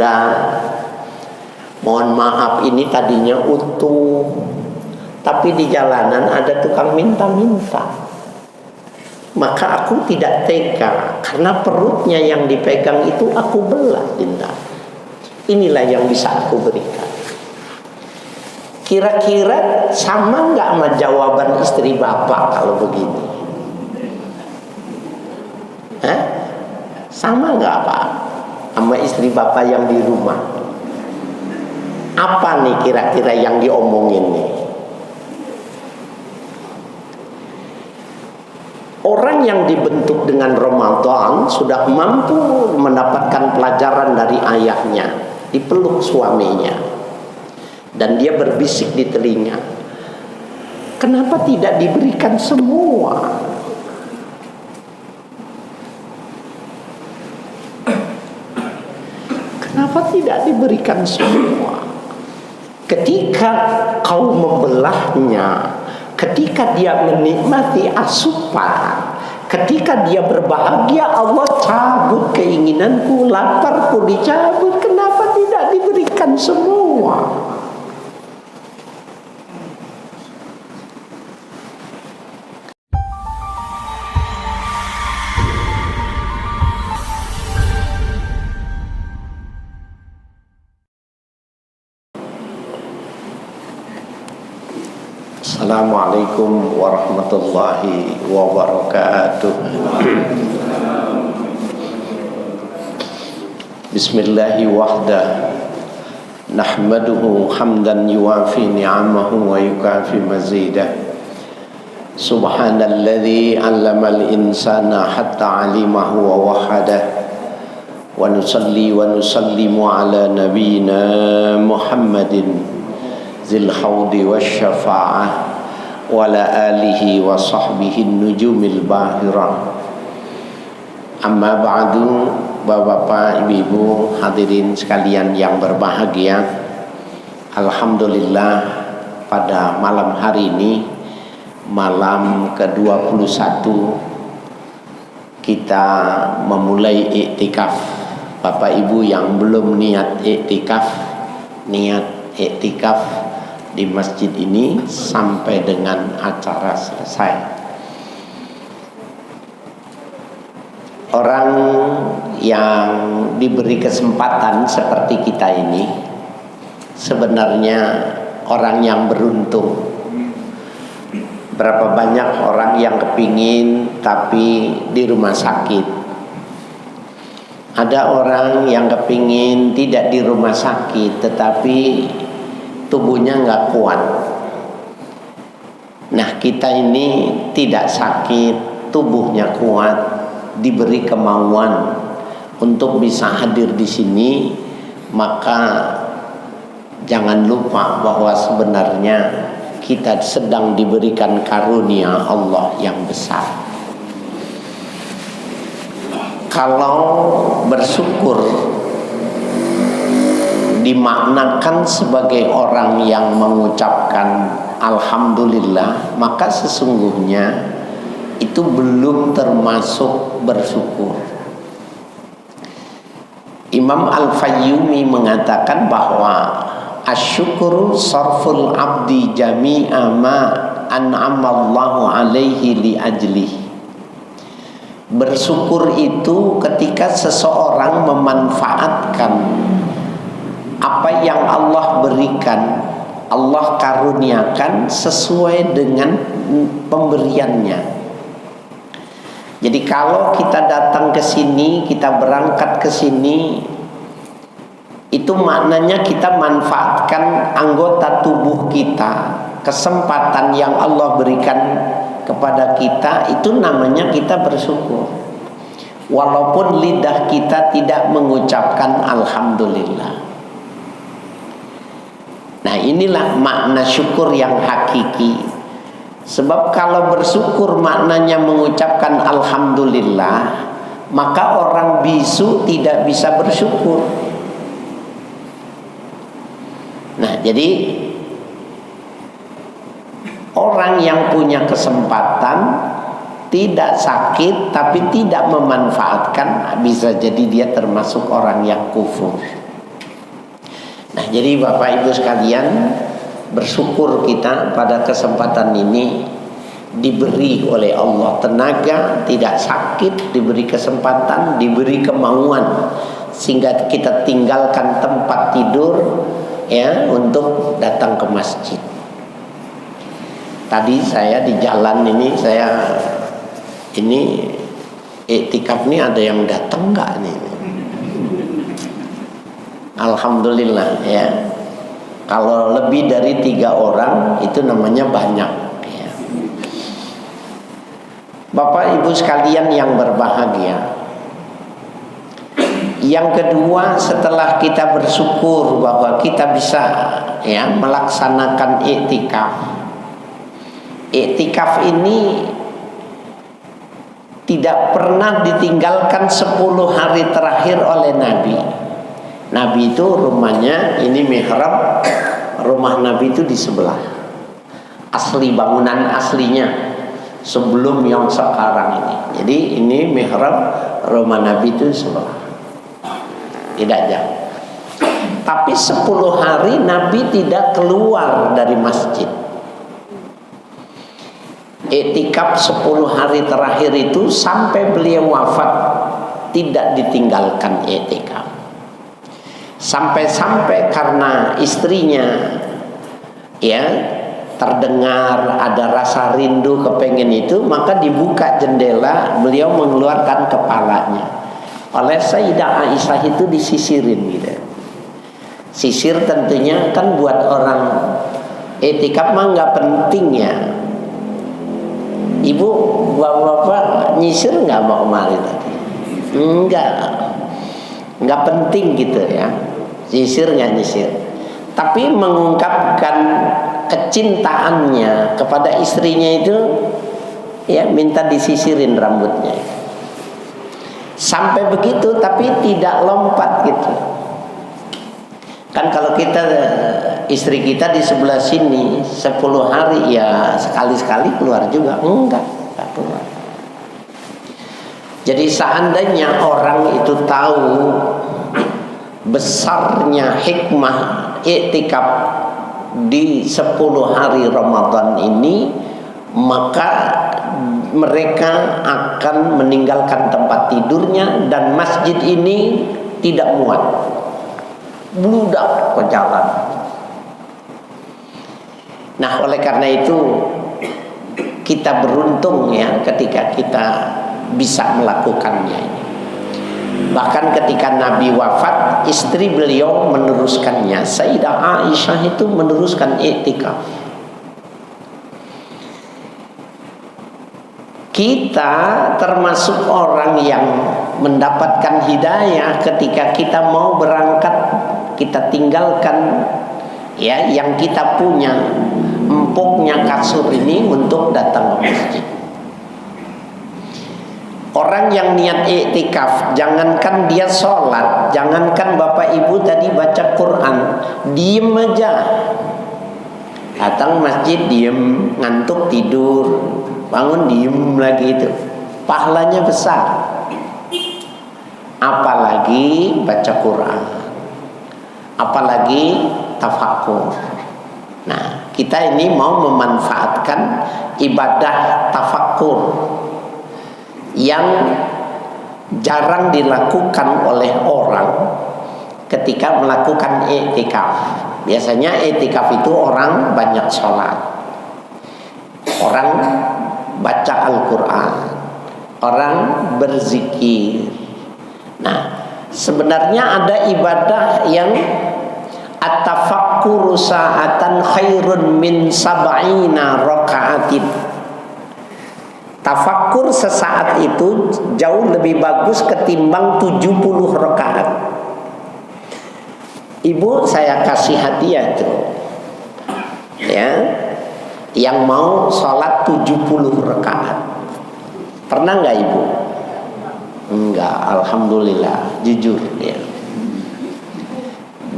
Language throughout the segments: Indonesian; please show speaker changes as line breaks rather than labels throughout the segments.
Dinda, mohon maaf ini tadinya utuh, tapi di jalanan ada tukang minta-minta. Maka aku tidak tega, karena perutnya yang dipegang itu aku belah, Dinda. Inilah yang bisa aku berikan. Kira-kira sama nggak sama jawaban istri bapak kalau begini? Hah? Sama nggak Pak sama istri bapak yang di rumah? Apa nih kira-kira yang diomongin nih? Orang yang dibentuk dengan Ramadan sudah mampu mendapatkan pelajaran dari ayahnya, dipeluk suaminya, dan dia berbisik di telinga, kenapa tidak diberikan semua? Kenapa tidak diberikan semua? Ketika kau membelahnya, ketika dia menikmati asupan, ketika dia berbahagia, Allah cabut keinginanku, laparku dicabut. Kenapa tidak diberikan semua? Assalamualaikum warahmatullahi wabarakatuh. Bismillahi wahdah, nahmaduhu hamdan yuwafi ni'amahu wa yukafi mazidah. Subhanalladzi 'allamal insana hatta 'alimahu wa wahadah. Wa nusalli wa nusallimu ala nabiyyina Muhammadin zil haudi wasyafa'ah wa ala alihi wa sahbihi nujumil bahirah. Amma ba'du. Bapak-bapak, ibu-ibu, hadirin sekalian yang berbahagia, alhamdulillah pada malam hari ini, malam ke-21, kita memulai iktikaf. Bapak ibu yang belum niat iktikaf, niat iktikaf di masjid ini sampai dengan acara selesai. Orang yang diberi kesempatan seperti kita ini sebenarnya orang yang beruntung. Berapa banyak orang yang kepingin tapi di rumah sakit. Ada orang yang kepingin tidak di rumah sakit tetapi tubuhnya nggak kuat. Nah, kita ini tidak sakit, tubuhnya kuat, diberi kemauan untuk bisa hadir di sini, maka jangan lupa bahwa sebenarnya kita sedang diberikan karunia Allah yang besar. Kalau bersyukur dimaknakan sebagai orang yang mengucapkan alhamdulillah, maka sesungguhnya itu belum termasuk bersyukur. Imam Al-Fayyumi mengatakan bahwa asyukuru sarful abdi jami'a ma an'amallahu alaihi li ajlih. Bersyukur itu ketika seseorang memanfaatkan apa yang Allah berikan, Allah karuniakan sesuai dengan pemberiannya. Jadi kalau kita datang ke sini, kita berangkat ke sini, itu maknanya kita manfaatkan anggota tubuh kita, kesempatan yang Allah berikan kepada kita, itu namanya kita bersyukur. Walaupun lidah kita tidak mengucapkan alhamdulillah. Nah, inilah makna syukur yang hakiki. Sebab kalau bersyukur maknanya mengucapkan alhamdulillah, maka orang bisu tidak bisa bersyukur. Nah, jadi orang yang punya kesempatan tidak sakit tapi tidak memanfaatkan, bisa jadi dia termasuk orang yang kufur. Nah, jadi Bapak Ibu sekalian, bersyukur kita pada kesempatan ini diberi oleh Allah tenaga, tidak sakit, diberi kesempatan, diberi kemauan, sehingga kita tinggalkan tempat tidur ya untuk datang ke masjid. Tadi saya di jalan ini, ini iktikaf nih, ada yang datang nggak nih? Alhamdulillah ya. Kalau lebih dari 3 orang itu namanya banyak ya. Bapak Ibu sekalian yang berbahagia, yang kedua, setelah kita bersyukur bahwa kita bisa ya melaksanakan iktikaf. Iktikaf ini tidak pernah ditinggalkan 10 hari terakhir oleh Nabi. Nabi itu rumahnya, ini mihrab, rumah Nabi itu di sebelah. Asli bangunan aslinya sebelum yang sekarang ini. Jadi ini mihrab rumah Nabi itu sebelah. Tidak jauh. Tapi 10 hari Nabi tidak keluar dari masjid. Iktikaf 10 hari terakhir itu sampai beliau wafat tidak ditinggalkan iktikaf. Sampai-sampai karena istrinya ya terdengar ada rasa rindu kepengen itu, maka dibuka jendela, beliau mengeluarkan kepalanya. Oleh Sayyidah Aisyah itu disisirin gitu. Sisir tentunya kan buat orang iktikaf mah nggak penting ya. Ibu, bapak nyisir nggak mau kemari tadi? Nggak penting gitu ya. Nyisir nggak nyisir. Tapi mengungkapkan kecintaannya kepada istrinya itu, ya minta disisirin rambutnya. Sampai begitu, tapi tidak lompat gitu. Kan kalau kita, istri kita di sebelah sini 10 hari ya sekali-sekali keluar juga. Enggak keluar. Jadi seandainya orang itu tahu besarnya hikmah iktikaf di 10 hari Ramadan ini, maka mereka akan meninggalkan tempat tidurnya dan masjid ini tidak muat, bludak ke jalan. Nah, oleh karena itu kita beruntung ya ketika kita bisa melakukannya ini. Bahkan ketika Nabi wafat, istri beliau meneruskannya. Sayyidah Aisyah itu meneruskan iktikaf. Kita termasuk orang yang mendapatkan hidayah ketika kita mau berangkat, kita tinggalkan ya yang kita punya, empuknya kasur ini untuk datang ke masjid. Orang yang niat iktikaf, jangankan dia sholat, jangankan Bapak Ibu tadi baca Quran, diem aja. Datang masjid diem, ngantuk tidur, bangun diem lagi itu, pahalanya besar. Apalagi baca Quran, apalagi tafakkur. Nah, kita ini mau memanfaatkan ibadah tafakkur yang jarang dilakukan oleh orang ketika melakukan iktikaf. Biasanya iktikaf itu orang banyak sholat, orang baca Al-Quran, orang berzikir. Nah, sebenarnya ada ibadah yang at-tafakkuru sa'atan khairun min sab'ina raka'atin. Tafakkur sesaat itu jauh lebih bagus ketimbang 70 rakaat. Ibu, saya kasih hadiah tuh ya, yang mau sholat 70 rakaat. Pernah nggak Ibu? Enggak, alhamdulillah, jujur ya.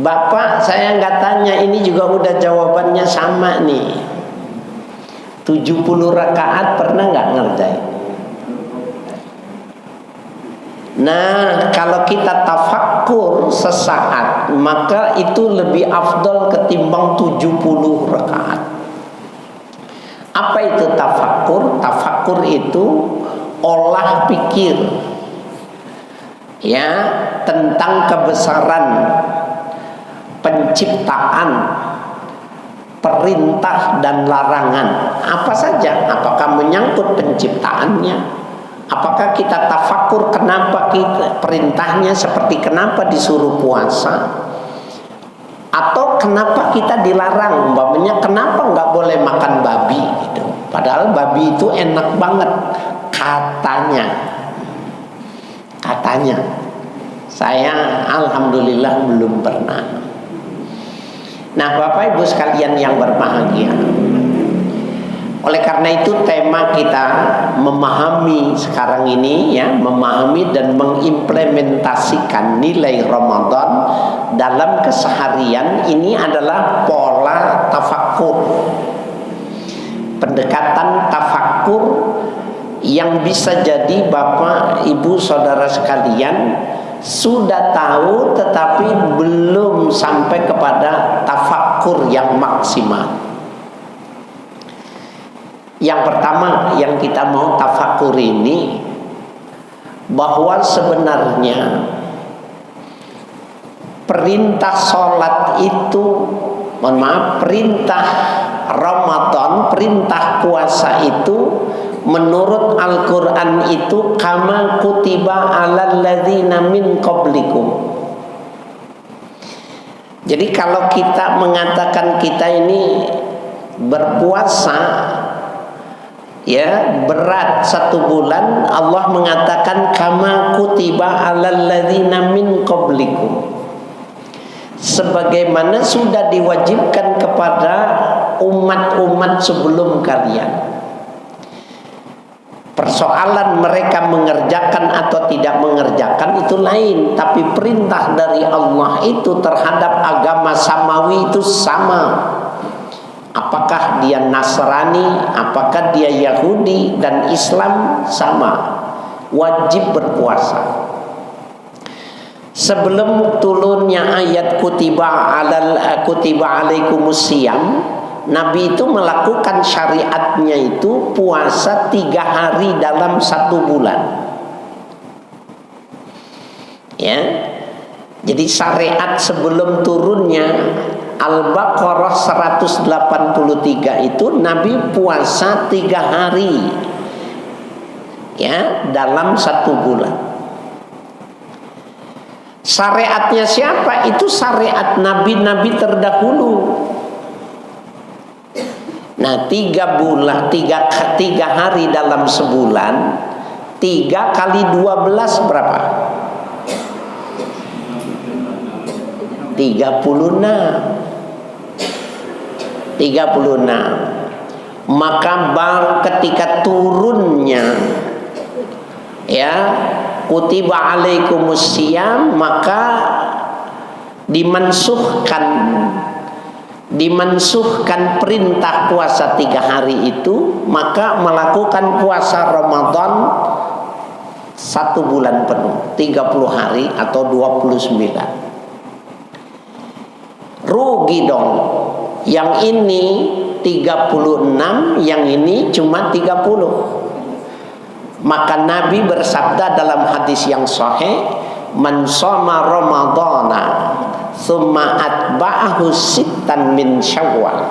Bapak, saya nggak tanya, ini juga udah jawabannya sama nih. 70 rakaat pernah nggak ngerjain? Nah, kalau kita tafakkur sesaat, maka itu lebih afdal ketimbang 70 rakaat. Apa itu tafakkur? Tafakkur itu olah pikir, ya, tentang kebesaran penciptaan, perintah dan larangan. Apa saja? Apakah menyangkut penciptaannya? Apakah kita tafakkur kenapa kita perintahnya, seperti kenapa disuruh puasa, atau kenapa kita dilarang, umpamanya kenapa nggak boleh makan babi gitu. Padahal babi itu enak banget katanya. Saya alhamdulillah belum pernah. Nah, Bapak Ibu sekalian yang berbahagia, oleh karena itu tema kita memahami sekarang ini, ya, memahami dan mengimplementasikan nilai Ramadan dalam keseharian ini adalah pola tafakkur. Pendekatan tafakkur yang bisa jadi Bapak, Ibu, Saudara sekalian sudah tahu tetapi belum sampai kepada tafakkur yang maksimal. Yang pertama yang kita mau tafakkur ini, bahwa sebenarnya perintah sholat itu, perintah Ramadan, perintah puasa itu menurut Al-Quran itu kama kutiba alal ladzina min qablikum. Jadi kalau kita mengatakan kita ini berpuasa, ya, berat 1 bulan, Allah mengatakan kama kutiba alal ladzina min qablikum, sebagaimana sudah diwajibkan kepada umat-umat sebelum kalian. Persoalan mereka mengerjakan atau tidak mengerjakan itu lain, tapi perintah dari Allah itu terhadap agama samawi itu sama. Apakah dia Nasrani, apakah dia Yahudi dan Islam, sama, wajib berpuasa. Sebelum turunnya ayat kutiba alaikumusiyam, Nabi itu melakukan syariatnya itu puasa 3 hari dalam 1 bulan, ya. Jadi syariat sebelum turunnya Al-Baqarah 183 itu Nabi puasa 3 hari, ya, dalam 1 bulan. Syariatnya siapa? Itu syariat nabi-nabi terdahulu. Nah, 3 hari dalam sebulan, 3 kali 12 berapa? 36. Maka ketika turunnya, ya, kutiba alaikumusiyam, maka dimansuhkan perintah puasa 3 hari itu, maka melakukan puasa Ramadan 1 bulan penuh, 30 hari atau 29. Rugi dong. Yang ini 36, yang ini cuma 30. Maka Nabi bersabda dalam hadis yang sahih, man shoma ramadhana tsumma atba'ahu sittan min syawal.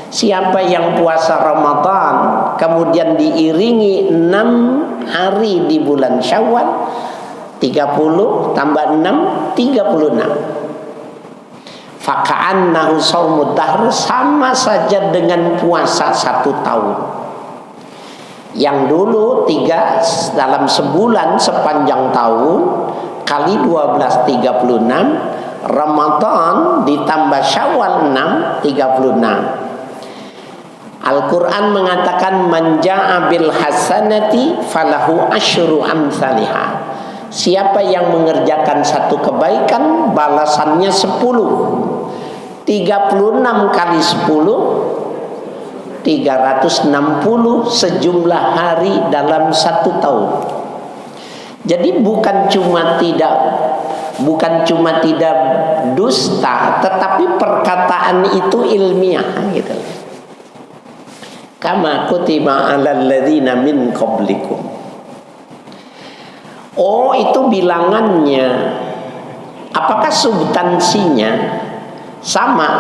Siapa yang puasa Ramadan kemudian diiringi 6 hari di bulan Syawal, 30 tambah 6, 36. Faka'annahu shaumud dahr, sama saja dengan puasa 1 tahun. Yang dulu 3 dalam sebulan sepanjang tahun kali 12 36, Ramadan ditambah Syawal 6, 36. Al-Quran mengatakan man ja'a bil hasanati falahu asyru amsalihah. Siapa yang mengerjakan 1 kebaikan, balasannya 10. 36 kali 10, 360 sejumlah hari dalam 1 tahun. Jadi bukan cuma tidak dusta, tetapi perkataan itu ilmiah gitu. Kama kutiba 'alal ladzina min qablikum. Oh, itu bilangannya. Apakah substansinya sama?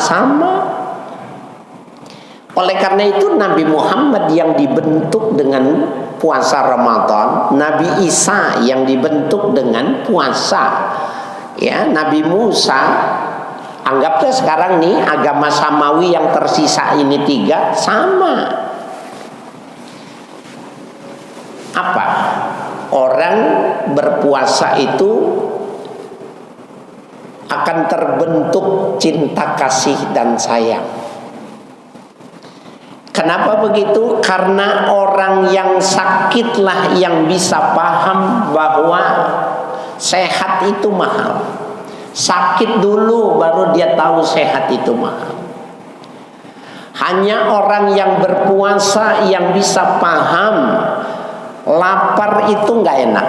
Oleh karena itu Nabi Muhammad yang dibentuk dengan puasa Ramadan, Nabi Isa yang dibentuk dengan puasa, ya, Nabi Musa, anggaplah sekarang nih agama samawi yang tersisa ini 3 sama. Apa? Orang berpuasa itu akan terbentuk cinta kasih dan sayang. Kenapa begitu? Karena orang yang sakitlah yang bisa paham bahwa sehat itu mahal. Sakit dulu baru dia tahu sehat itu mahal. Hanya orang yang berpuasa yang bisa paham lapar itu nggak enak,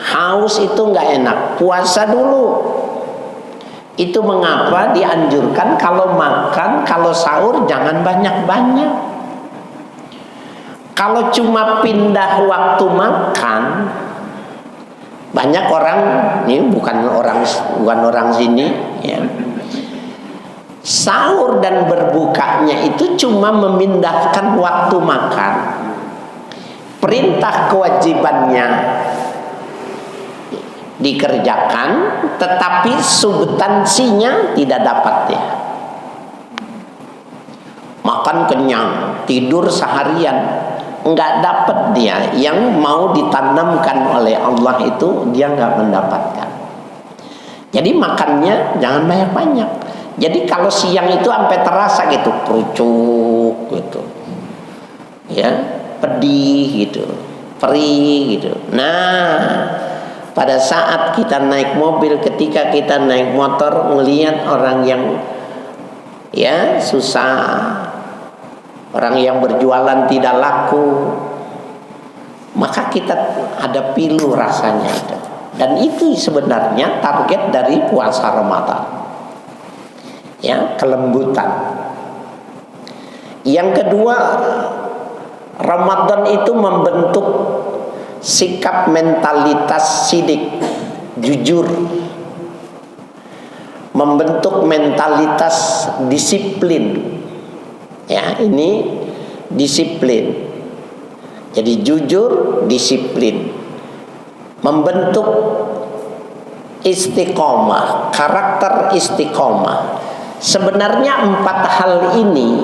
haus itu nggak enak, puasa dulu. Itu mengapa dianjurkan kalau makan, kalau sahur jangan banyak-banyak. Kalau cuma pindah waktu makan, banyak orang, ini bukan orang sini, ya. Sahur dan berbukanya itu cuma memindahkan waktu makan. Perintah kewajibannya dikerjakan, tetapi substansinya tidak dapat ya. Makan kenyang, tidur seharian, nggak dapat dia. Yang mau ditanamkan oleh Allah itu dia nggak mendapatkan. Jadi makannya jangan banyak-banyak. Jadi kalau siang itu sampai terasa gitu, kerucuk gitu, ya, pedih gitu, perih gitu. Nah, pada saat kita naik mobil, ketika kita naik motor, melihat orang yang ya susah, orang yang berjualan tidak laku, maka kita ada pilu rasanya itu. Dan itu sebenarnya target dari puasa Ramadan, ya, kelembutan. Yang kedua, Ramadan itu membentuk sikap mentalitas sidik, jujur, membentuk mentalitas disiplin, ya, ini disiplin. Jadi jujur, disiplin, membentuk istiqomah, karakter istiqomah. Sebenarnya 4 hal ini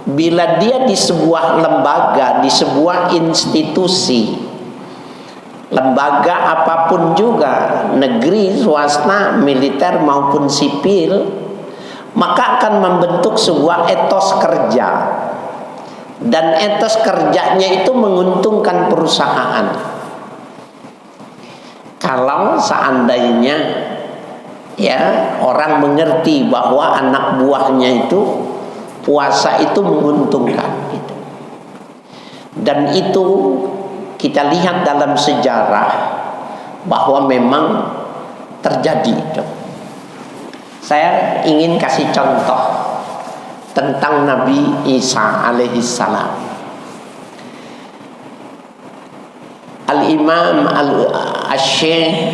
bila dia di sebuah lembaga, di sebuah institusi, lembaga apapun juga, negeri, swasta, militer maupun sipil, maka akan membentuk sebuah etos kerja. Dan etos kerjanya itu menguntungkan perusahaan. Kalau seandainya ya orang mengerti bahwa anak buahnya itu puasa itu menguntungkan gitu. Dan itu kita lihat dalam sejarah bahwa memang terjadi itu. Saya ingin kasih contoh tentang Nabi Isa alaihissalam. Al-Imam Al-Syekh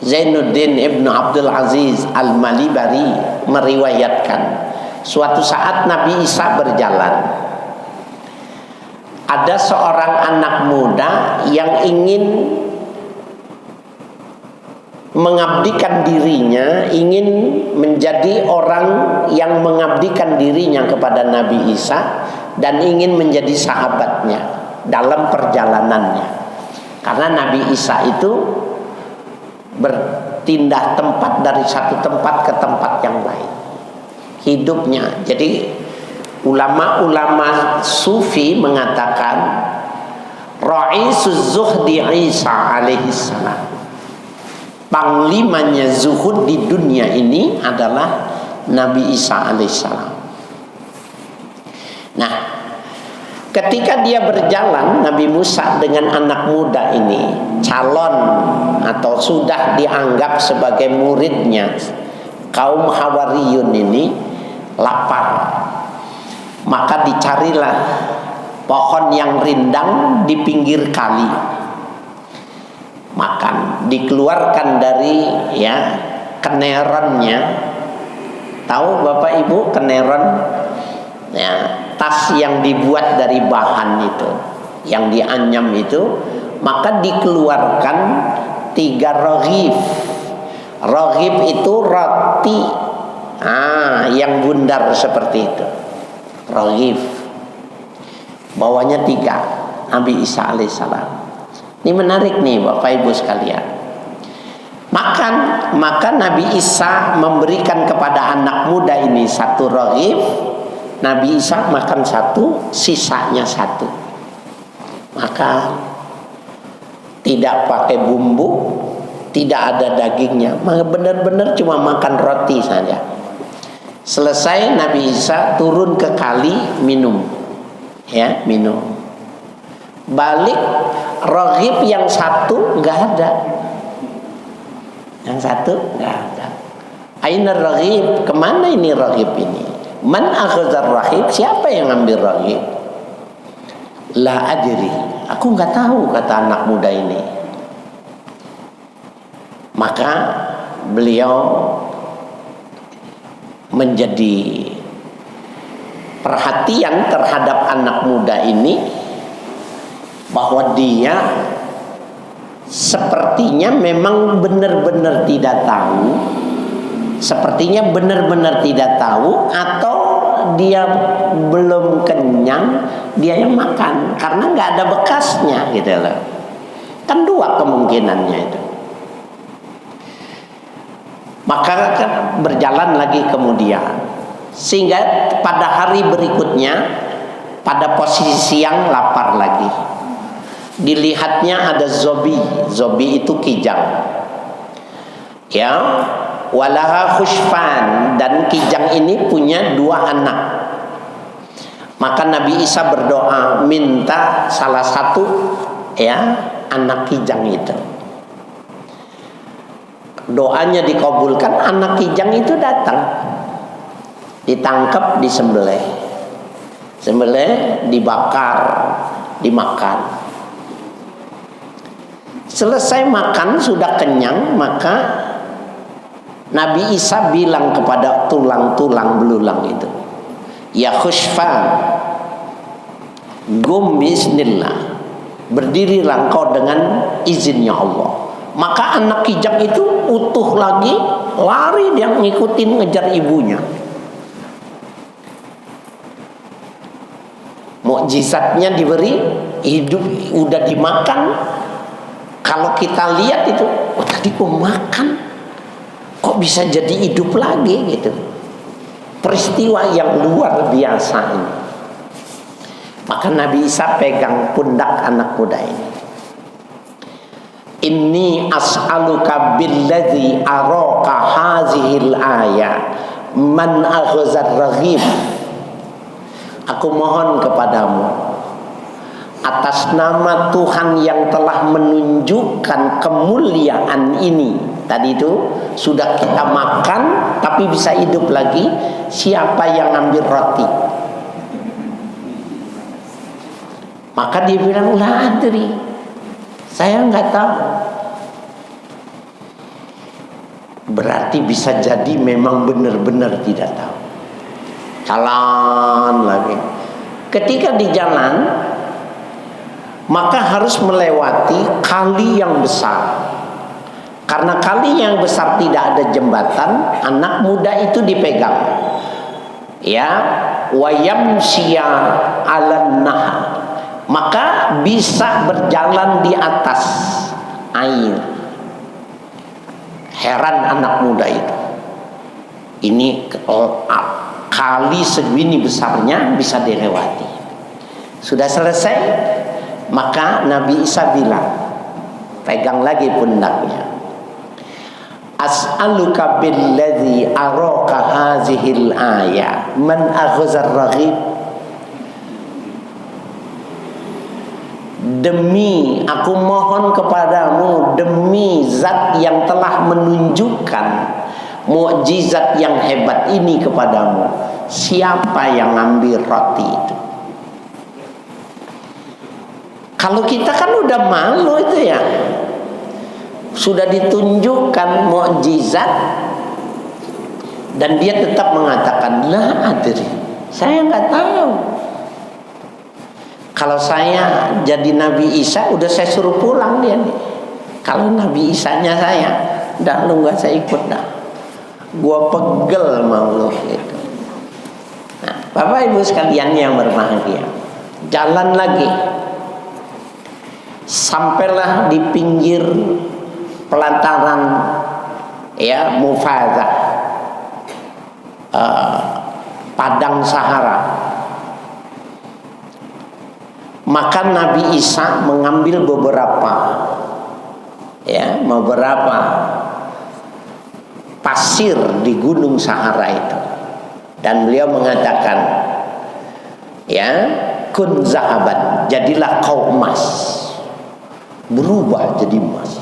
Zainuddin Ibn Abdul Aziz Al-Malibari meriwayatkan, suatu saat Nabi Isa berjalan. Ada seorang anak muda yang ingin mengabdikan dirinya, ingin menjadi orang yang mengabdikan dirinya kepada Nabi Isa dan ingin menjadi sahabatnya dalam perjalanannya. Karena Nabi Isa itu berpindah tempat dari satu tempat ke tempat yang lain hidupnya. Jadi ulama-ulama sufi mengatakan Ra'isuz Zuhdi Isa alaihissalam, panglimanya zuhud di dunia ini adalah Nabi Isa alaihissalam. Nah, Ketika dia berjalan, Nabi Musa dengan anak muda ini, calon atau sudah dianggap sebagai muridnya, kaum Hawariyun ini lapar. Maka dicarilah pohon yang rindang di pinggir kali. Makan, dikeluarkan dari keneronnya. Tahu Bapak Ibu keneron? Ya, tas yang dibuat dari bahan itu, yang dianyam itu, maka dikeluarkan 3 roghib. Roghib itu roti yang bundar seperti itu. Roghib. Bawahnya 3. Nabi Isa alaihissalam. Ini menarik nih Bapak Ibu sekalian. Maka Nabi Isa memberikan kepada anak muda ini 1 roghib. Nabi Isa makan 1, sisanya 1. Maka tidak pakai bumbu, tidak ada dagingnya, benar-benar cuma makan roti saja. Selesai Nabi Isa turun ke kali minum. Minum. Balik roghib yang 1 nggak ada. Yang 1 nggak ada. Aina roghib? Kemana ini roghib ini? Man akhazar roghib? Siapa yang ngambil roghib? La adri. Aku nggak tahu, kata anak muda ini. Maka beliau menjadi perhatian terhadap anak muda ini, bahwa dia sepertinya memang benar-benar tidak tahu, sepertinya benar-benar tidak tahu, atau dia belum kenyang, dia yang makan karena nggak ada bekasnya gitu loh. Kan 2 kemungkinannya itu. Maka berjalan lagi kemudian, sehingga pada hari berikutnya pada posisi siang lapar lagi. Dilihatnya ada zobi. Zobi itu kijang. Walaha khushfan, dan kijang ini punya 2 anak. Maka Nabi Isa berdoa minta salah satu anak kijang itu. Doanya dikabulkan, anak kijang itu datang, ditangkap, disembelih, dibakar, dimakan. Selesai makan, sudah kenyang, maka Nabi Isa bilang kepada tulang-tulang belulang itu, ya khushfan, gum bismillah, berdirilah engkau dengan izinnya Allah. Maka anak kijang itu utuh lagi, lari dia ngikutin ngejar ibunya. Mukjizatnya diberi, hidup udah dimakan. Kalau kita lihat itu, tadi kok makan, kok bisa jadi hidup lagi gitu. Peristiwa yang luar biasa ini. Maka Nabi Isa pegang pundak anak muda ini. Inni as'aluka billadzi araka hazihil ayat man aghzar raghib. Aku mohon kepadamu atas nama Tuhan yang telah menunjukkan kemuliaan ini. Tadi itu sudah kita makan tapi bisa hidup lagi. Siapa yang ambil roti? Maka dia bilang, la adri, saya nggak tahu. Berarti bisa jadi memang benar-benar tidak tahu. Jalan lagi. Ketika di jalan, maka harus melewati kali yang besar. Karena kali yang besar tidak ada jembatan, anak muda itu dipegang. Wayamsya 'alan nahar. Maka bisa berjalan di atas air. Heran anak muda itu. Ini kali segini besarnya bisa dilewati. Sudah selesai, maka Nabi Isa bilang, pegang lagi pundaknya. As'aluka billadzi araka hazihil ayat man aghzar raghib. Demi, aku mohon kepadamu demi zat yang telah menunjukkan mukjizat yang hebat ini kepadamu, siapa yang ngambil roti itu? Kalau kita kan udah malu itu ya, sudah ditunjukkan mukjizat dan dia tetap mengatakan la adri, saya nggak tahu. Kalau saya jadi Nabi Isa, udah saya suruh pulang dia nih. Kalau Nabi Isanya saya, dah lu nggak saya ikut dah. Gua pegel mau lu gitu. Nah, Bapak Ibu sekalian yang berbahagia, jalan lagi, sampailah di pinggir pelataran ya Mufazah, padang Sahara. Maka Nabi Isa mengambil beberapa pasir di gunung Sahara itu, dan beliau mengatakan, ya, kun zahaban, jadilah kau emas, berubah jadi emas.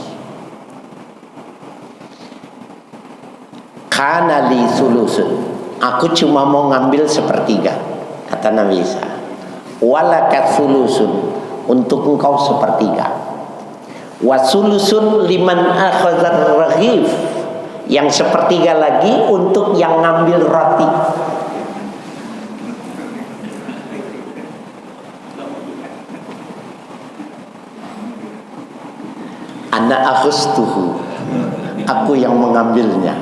Kana li sulusun, aku cuma mau ngambil sepertiga, kata Nabi Isa. Walakat sulusun, untuk engkau sepertiga. Wasulusun liman akhazar raghif, yang sepertiga lagi untuk yang ngambil roti. Ana akhustuhu, aku yang mengambilnya.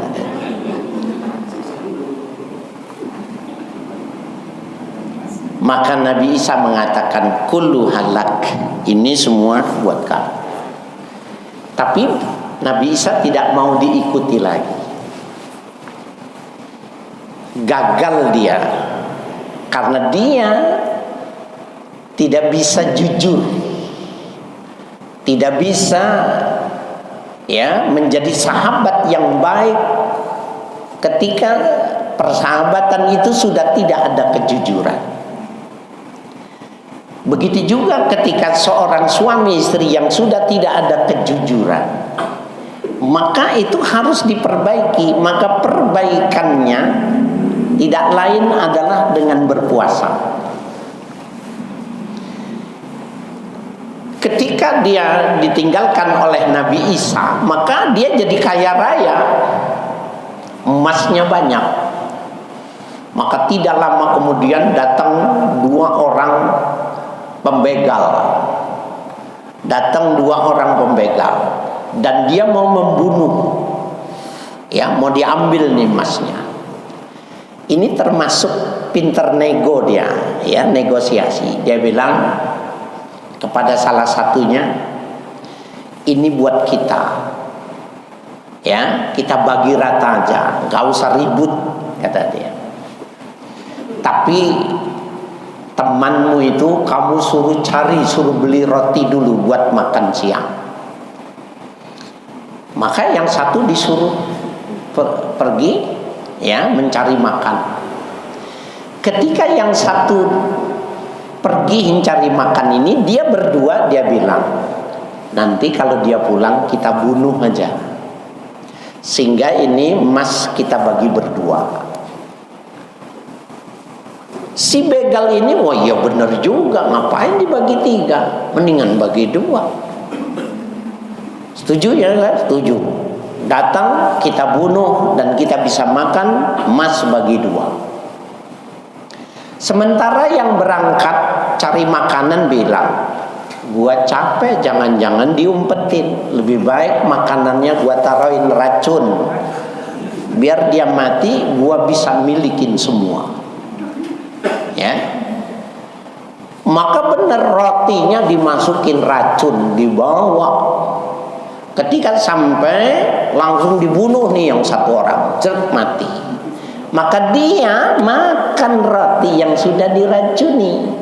Maka Nabi Isa mengatakan kullu halak, ini semua buat kamu. Tapi Nabi Isa tidak mau diikuti lagi. Gagal dia, karena dia tidak bisa jujur, tidak bisa ya menjadi sahabat yang baik ketika persahabatan itu sudah tidak ada kejujuran. Begitu juga ketika seorang suami istri yang sudah tidak ada kejujuran, maka itu harus diperbaiki. Maka perbaikannya tidak lain adalah dengan berpuasa. Ketika dia ditinggalkan oleh Nabi Isa, maka dia jadi kaya raya, emasnya banyak. Maka tidak lama kemudian datang dua orang pembegal, dan dia mau membunuh, ya, mau diambil nih emasnya. Ini termasuk pinter nego dia, ya, negosiasi. Dia bilang kepada salah satunya, ini buat kita, ya, kita bagi rata aja, nggak usah ribut, kata dia. Tapi temanmu itu kamu suruh beli roti dulu buat makan siang. Maka yang satu disuruh pergi, ya, mencari makan. Ketika yang satu pergi mencari makan ini, dia berdua, dia bilang, nanti kalau dia pulang kita bunuh aja, sehingga ini emas kita bagi berdua. Si begal ini, wah ya benar juga, ngapain dibagi tiga, mendingan bagi dua. Setuju ya kan? Setuju. Datang kita bunuh dan kita bisa makan, emas bagi dua. Sementara yang berangkat cari makanan bilang, gua capek, jangan-jangan diumpetin, lebih baik makanannya gua taruhin racun, biar dia mati, gua bisa milikin semua. Ya, maka benar rotinya dimasukin racun, dibawa. Ketika sampai langsung dibunuh nih yang satu orang, cek mati. Maka dia makan roti yang sudah diracuni.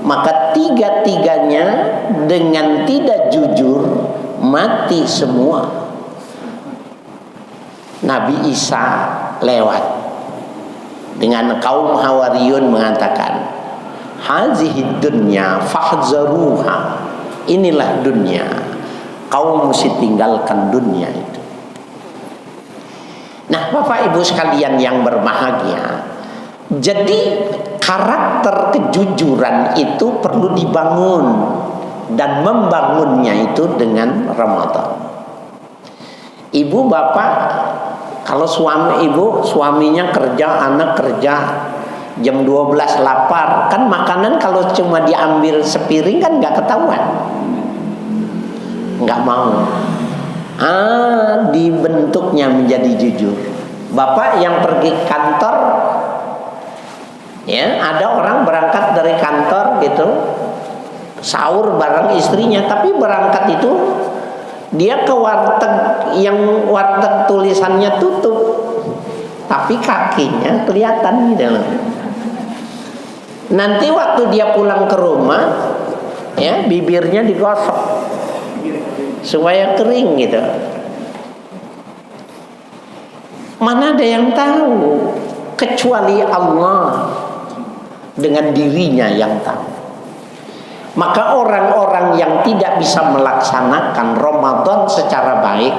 Maka tiga-tiganya dengan tidak jujur mati semua. Nabi Isa lewat dengan kaum Hawariyun mengatakan, hazihi dunya fahzaruha, inilah dunia. Kau mesti tinggalkan dunia itu. Nah, Bapak Ibu sekalian yang berbahagia, jadi karakter kejujuran itu perlu dibangun, dan membangunnya itu dengan Ramadan. Ibu bapak, kalau suaminya kerja, anak kerja, jam 12 lapar, kan makanan kalau cuma diambil sepiring kan nggak ketahuan, nggak mau. Dibentuknya menjadi jujur. Bapak yang pergi kantor, ya, ada orang berangkat dari kantor gitu, sahur bareng istrinya, tapi berangkat itu dia ke warteg yang warteg tulisannya tutup, tapi kakinya kelihatan di dalam. Nanti waktu dia pulang ke rumah, ya, bibirnya digosok supaya kering gitu. Mana ada yang tahu kecuali Allah dengan dirinya yang tahu. Maka orang-orang yang tidak bisa melaksanakan Ramadan secara baik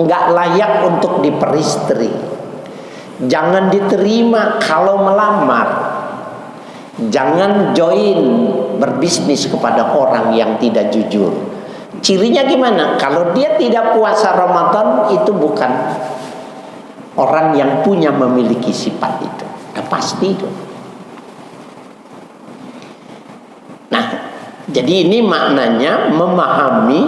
nggak layak untuk diperistri. Jangan diterima kalau melamar. Jangan join berbisnis kepada orang yang tidak jujur. Cirinya gimana? Kalau dia tidak puasa Ramadan, itu bukan orang yang memiliki sifat itu. Nah, pasti itu. Nah, jadi ini maknanya memahami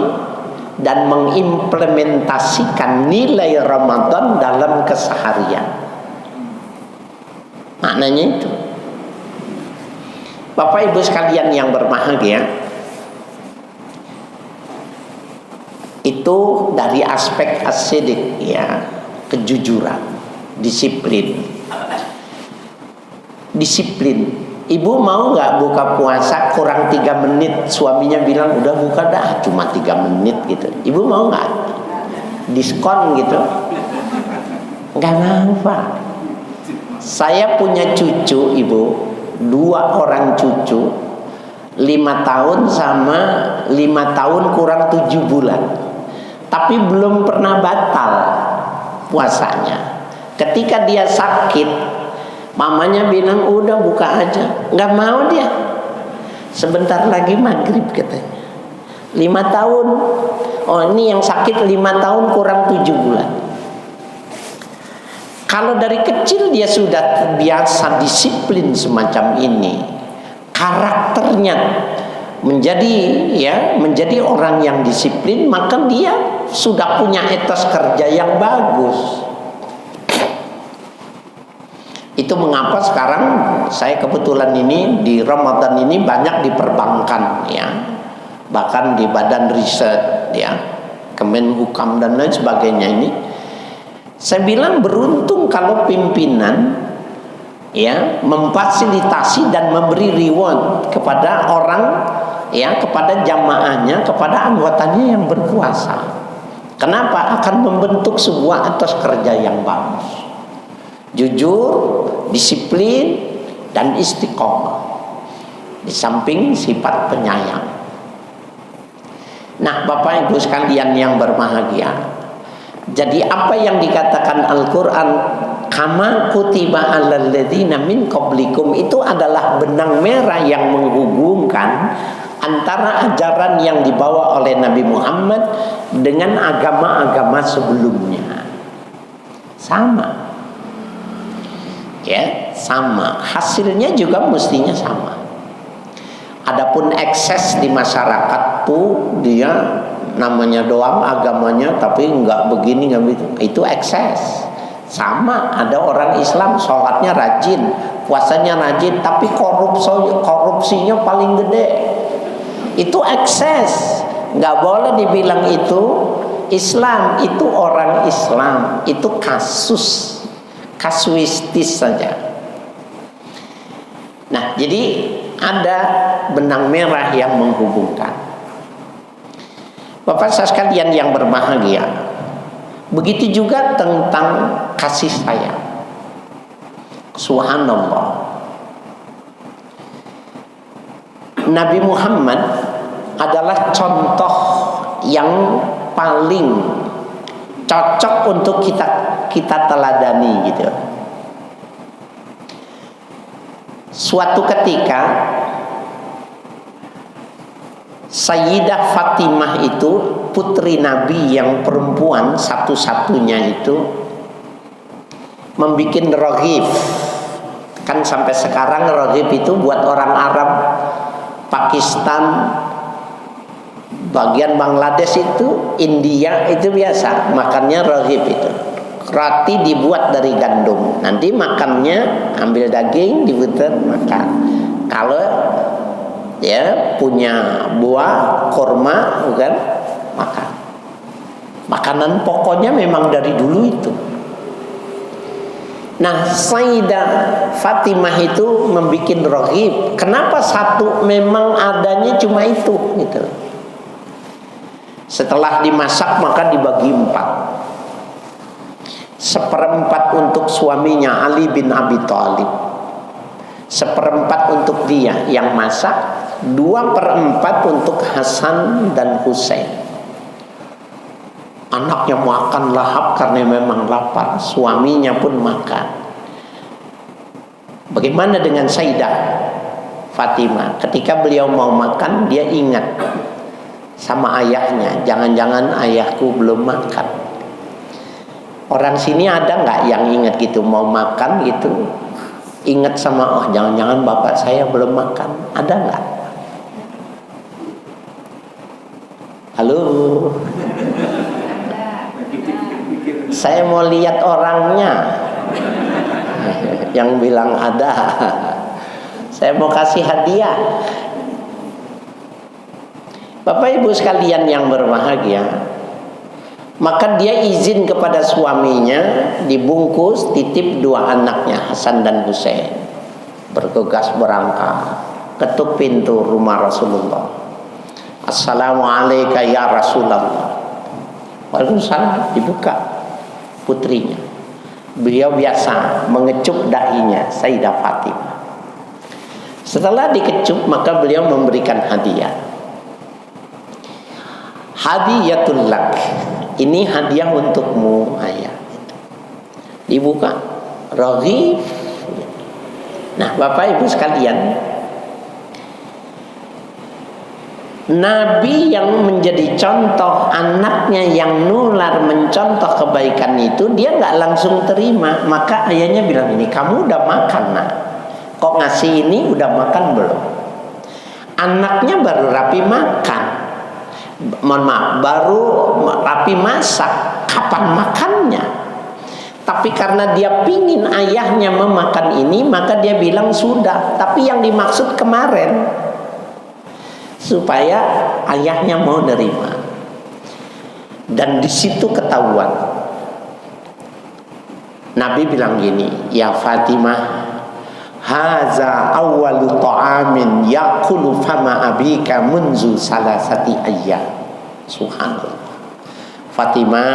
dan mengimplementasikan nilai Ramadan dalam keseharian. Maknanya itu. Bapak Ibu sekalian yang berbahagia, itu dari aspek as-sidq, ya, kejujuran, disiplin. Ibu mau nggak buka puasa kurang 3 menit, suaminya bilang udah buka dah, cuma 3 menit gitu. Ibu mau nggak? Diskon gitu? Nggak mau, Pak. Saya punya cucu, Ibu, 2 orang cucu, 5 tahun sama 5 tahun kurang 7 bulan. Tapi belum pernah batal puasanya. Ketika dia sakit, mamanya bilang udah buka aja. Nggak mau dia. Sebentar lagi maghrib katanya. 5 tahun. Oh, ini yang sakit 5 tahun kurang 7 bulan. Kalau dari kecil dia sudah biasa disiplin semacam ini, karakternya menjadi orang yang disiplin, maka dia sudah punya etos kerja yang bagus. Itu mengapa sekarang saya kebetulan ini di Ramadan ini banyak di perbankan, ya, bahkan di badan riset, ya, Kemenhukam dan lain sebagainya ini. Saya bilang beruntung kalau pimpinan, ya, memfasilitasi dan memberi reward kepada orang, ya, kepada jamaahnya, kepada anggotanya yang berpuasa. Kenapa? Akan membentuk sebuah etos kerja yang bagus. Jujur, disiplin, dan istiqomah. Di samping sifat penyayang. Nah, Bapak Ibu sekalian yang berbahagia, jadi apa yang dikatakan Al-Quran, kama kutiba alal ladzina min qablikum, itu adalah benang merah yang menghubungkan antara ajaran yang dibawa oleh Nabi Muhammad dengan agama-agama sebelumnya. Sama, ya, sama. Hasilnya juga mestinya sama. Adapun ekses di masyarakat tuh, dia namanya doang agamanya tapi nggak begini nggak begitu, itu ekses. Sama, ada orang Islam sholatnya rajin, puasanya rajin, tapi korupsinya paling gede. Itu ekses. Nggak boleh dibilang itu Islam. Itu orang Islam. Itu kasuistis saja. Nah, jadi ada benang merah yang menghubungkan. Bapak sekalian yang berbahagia, begitu juga tentang kasih sayang. Subhanallah, Nabi Muhammad adalah contoh yang paling cocok untuk kita teladani gitu. Suatu ketika Sayyidah Fatimah itu putri Nabi yang perempuan satu-satunya itu membikin raghib. Kan sampai sekarang raghib itu buat orang Arab, Pakistan, bagian Bangladesh itu, India itu biasa makannya raghib itu. Roti dibuat dari gandum. Nanti makannya ambil daging, diputer makan. Kalau ya punya buah kurma bukan makan. Makanan pokoknya memang dari dulu itu. Nah, Sayyidah Fatimah itu membikin raghib. Kenapa satu memang adanya cuma itu gitu. Setelah dimasak maka dibagi 4. 1/4 untuk suaminya Ali bin Abi Thalib, 1/4 untuk dia yang masak, 2/4 untuk Hasan dan Husain. Anaknya makan lahap karena memang lapar, suaminya pun makan. Bagaimana dengan Sayyidah Fatimah? Ketika beliau mau makan, dia ingat sama ayahnya, jangan-jangan ayahku belum makan. Orang sini ada nggak yang ingat gitu mau makan gitu, ingat sama oh jangan-jangan bapak saya belum makan, ada nggak? Halo, saya mau lihat orangnya. Yang bilang ada, saya mau kasih hadiah. Bapak ibu sekalian yang berbahagia, maka dia izin kepada suaminya dibungkus, titip 2 anaknya Hasan dan Husain. Bergegas berangkat, ketuk pintu rumah Rasulullah. Assalamualaikum ya Rasulullah. Waalaikumsalam. Dibuka putrinya. Beliau biasa mengecup dahinya Sayyidah Fatimah. Setelah dikecup maka beliau memberikan hadiah. Hadiyatul lak, ini hadiah untukmu ayah. Dibuka raghib. Nah bapak ibu sekalian, Nabi yang menjadi contoh, anaknya yang nular mencontoh kebaikan itu, dia nggak langsung terima. Maka ayahnya bilang, ini kamu udah makan nak, kok ngasih ini udah makan belum? Anaknya baru rapi makan, mohon maaf, baru rapi masak, kapan makannya? Tapi karena dia pingin ayahnya memakan ini, maka dia bilang sudah. Tapi yang dimaksud kemarin, supaya ayahnya mau nerima. Dan di situ ketahuan. Nabi bilang gini, ya Fatimah, haza awwalu ta'amin yaqulu fama abika munzu salasati ayyam. Subhanallah. Fatimah,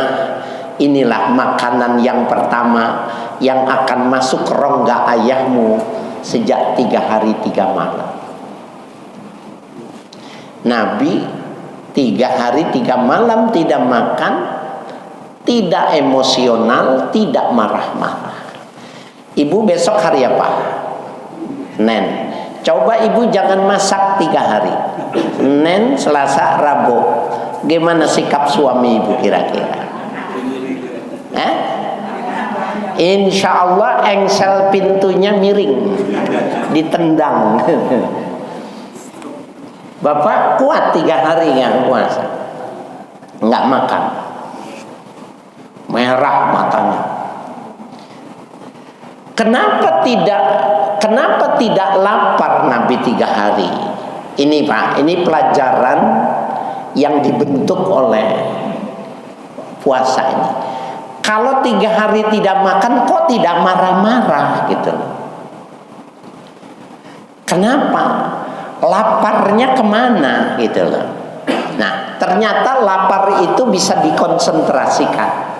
inilah makanan yang pertama yang akan masuk rongga ayahmu sejak 3 hari 3 malam. Nabi 3 hari 3 malam tidak makan, tidak emosional, tidak marah-marah. Ibu besok hari apa? Senin. Coba ibu jangan masak 3 hari. Senin, Selasa, Rabu. Gimana sikap suami ibu kira-kira? Insya Allah engsel pintunya miring, ditendang. Bapak kuat 3 hari yang puasa, nggak makan, merah matanya. Kenapa tidak lapar Nabi 3 hari? Ini Pak, ini pelajaran yang dibentuk oleh puasa ini. Kalau 3 hari tidak makan, kok tidak marah-marah gitu? Kenapa? Laparnya kemana gitu loh. Nah ternyata lapar itu bisa dikonsentrasikan.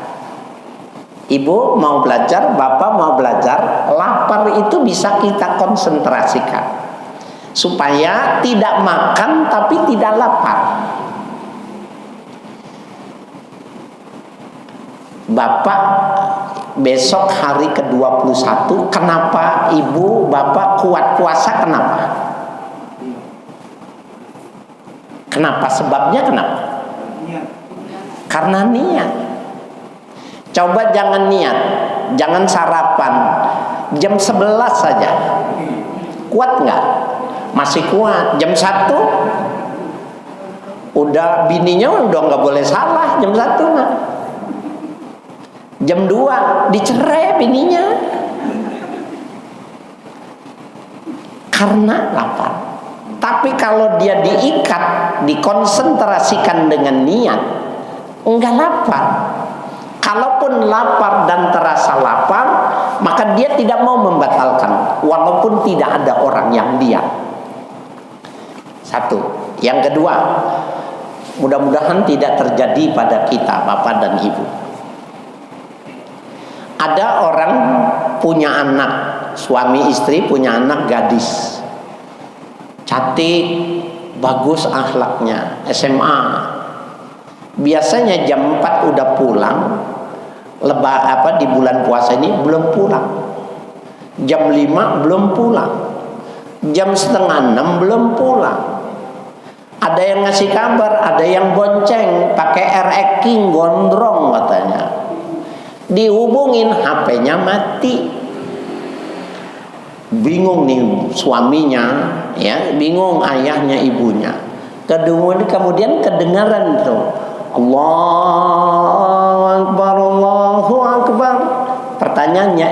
Ibu mau belajar, bapak mau belajar, lapar itu bisa kita konsentrasikan. supaya tidak makan tapi tidak lapar. Bapak besok hari ke-21, kenapa ibu bapak kuat puasa? Kenapa? Kenapa? Sebabnya kenapa? Karena niat. Coba jangan niat, jangan sarapan jam 11 saja, kuat nggak? Masih kuat. Jam 1 udah bininya udah nggak boleh salah jam 1 mah. Jam 2 dicerai bininya karena lapar. Tapi kalau dia diikat, dikonsentrasikan dengan niat, enggak lapar. Kalaupun lapar dan terasa lapar, maka dia tidak mau membatalkan walaupun tidak ada orang yang lihat. Satu. Yang kedua, mudah-mudahan tidak terjadi pada kita, bapak dan ibu. Ada orang punya anak, suami istri punya anak gadis, cantik, bagus akhlaknya, SMA. Biasanya jam 4 udah pulang. Di bulan puasa ini belum pulang. Jam 5 belum pulang. Jam setengah 6 belum pulang. Ada yang ngasih kabar, ada yang bonceng pakai RX King gondrong katanya. Dihubungin, HP-nya mati. Bingung nih suaminya, ya, bingung ayahnya, ibunya. Kemudian kedengaran tuh, Allahu Akbar, Allahu Akbar. Pertanyaannya,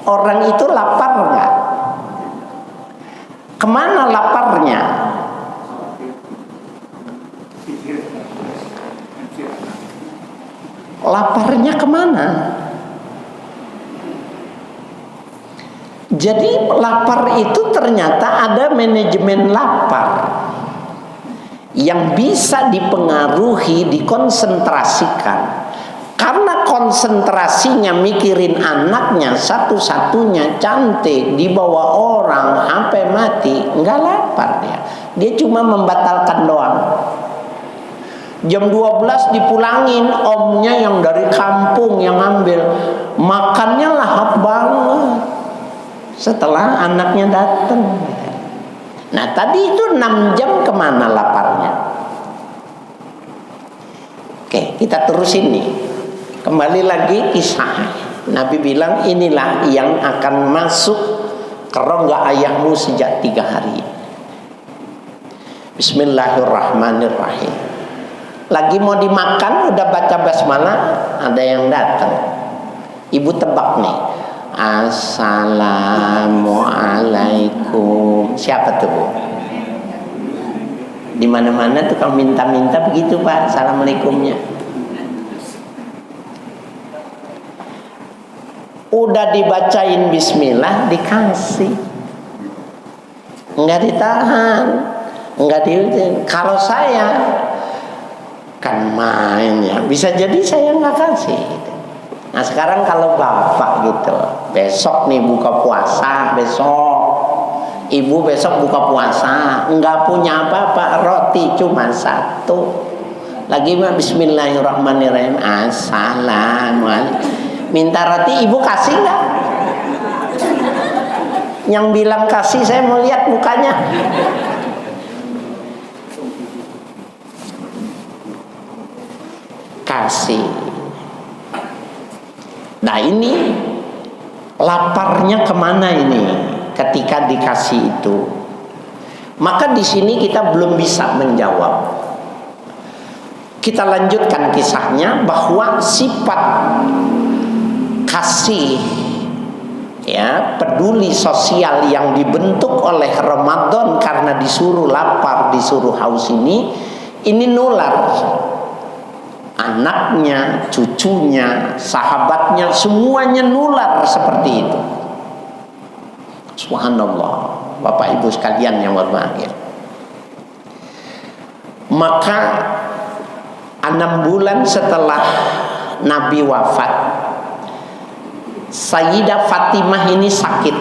orang itu lapar nggak? Kemana laparnya? Laparnya kemana? Jadi lapar itu ternyata ada manajemen lapar yang bisa dipengaruhi, dikonsentrasikan. Karena konsentrasinya mikirin anaknya, satu-satunya cantik, dibawa orang, sampai mati, nggak lapar dia. Dia cuma membatalkan doang. Jam 12 dipulangin, omnya yang dari kampung yang ambil, makannya lahap banget setelah anaknya datang. Nah tadi itu 6 jam kemana laparnya? Oke, kita terusin nih. Kembali lagi kisah. Nabi bilang inilah yang akan masuk ke rongga ayahmu sejak 3 hari. Bismillahirrahmanirrahim. Lagi mau dimakan, udah baca basmalah, ada yang datang. Ibu tebak nih, Assalamualaikum. Siapa tuh, Bu? Di mana-mana tuh kalau minta-minta begitu, Pak, assalamualaikumnya. Udah dibacain bismillah, dikasih. Enggak ditahan, enggak diutin. Kalau saya kan main ya, bisa jadi saya nggak kasih. Nah sekarang kalau bapak gitu, besok nih buka puasa, besok ibu besok buka puasa, nggak punya apa-apa, roti cuma 1, lagi mah Bismillahirrahmanirrahim, Assalamualaikum, minta roti, ibu kasih nggak? Yang bilang kasih saya mau lihat mukanya. Kasih. Nah ini laparnya kemana ini ketika dikasih itu? Maka di sini kita belum bisa menjawab. Kita lanjutkan kisahnya bahwa sifat kasih, ya, peduli sosial yang dibentuk oleh Ramadan karena disuruh lapar, disuruh haus ini nular. Anaknya, cucunya, sahabatnya, semuanya nular seperti itu. Subhanallah, Bapak Ibu sekalian yang berbahagia. Maka 6 bulan setelah Nabi wafat, Sayyidah Fatimah ini sakit.